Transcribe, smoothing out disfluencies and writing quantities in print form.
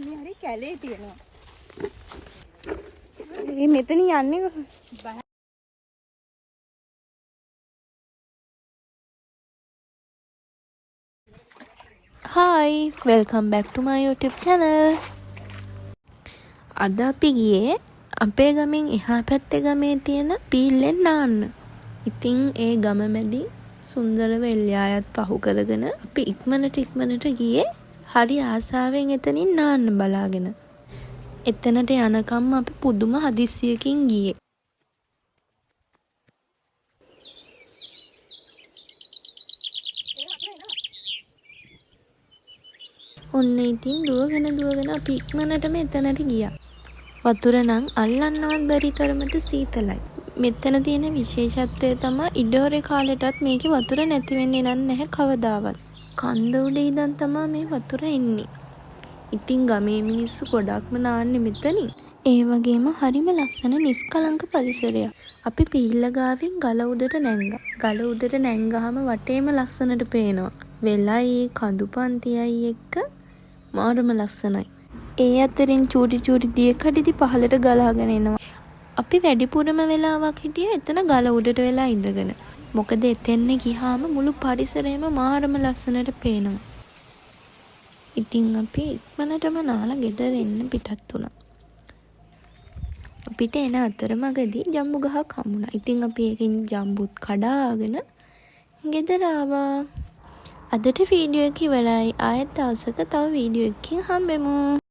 අනේ හරි කැලේ තියෙනවා. මේ මෙතන යන්නේ Hi, welcome back to my YouTube channel. අද අපි ගියේ අපේ ගමෙන් එහා පැත්තේ ගමේ තියෙන පීල්ලෙන් නාන්න. ඉතින් ඒ ගම මැදින් සුන්දර වෙල්යායත් පහු කරගෙන අපි ඉක්මනට ගියේ හරි ආසාවෙන් එතනින් නාන්න බලාගෙන. එතනට යනකම් අපි පුදුම හදිස්සියකින් ගියේ. ඔන්න ඉතින් දුවගෙන අපි ඉක්මනටම එතනට ගියා. වතුර නම් අල්ලන්නවත් බැරි තරමට සීතලයි. මෙතන තියෙන විශේෂත්වය තමයි ඉඩෝරේ කාලෙටත් මේකේ වතුර නැති වෙන්නේ නැහැ කවදාවත්. කන්ද උඩ ඉඳන් තමයි මේ වතුර එන්නේ. ඉතින් ගමේ මිනිස්සු ගොඩක්ම නාන්නේ මෙතනින්. ඒ වගේම හරිම ලස්සන නිස්කලංක පරිසරයක්. අපි පීල්ල ගාවින් ගල උඩට නැංගා. ගල උඩට නැංගාම වටේම ලස්සනට පේනවා. වෙලයි කඳු පන්තියයි එක්ක මාරම ලස්සනයි. ඒ අතරින් චූටි දිය කඩිදි පහලට ගලාගෙන එනවා. අපි වැඩිපුරම වෙලාවක් හිටියේ එතන ගල උඩට වෙලා ඉඳගෙන. මොකද එතෙන්න ගියාම මුළු පරිසරයම මාරම ලස්සනට පේනවා. ඉතින් අපි ඉක්මනටම නාලා ගෙදර එන්න පිටත් වුණා. අපිට එන අතරමඟදී ජම්බු ගහක් හම්බුණා. ඉතින් අපි ඒකෙන් ජම්බුත් කඩාගෙන ගෙදර ආවා. අදට වීඩියෝ එක ඉවරයි. ආයෙත් දවසක තව වීඩියෝ එකකින් හම්බෙමු.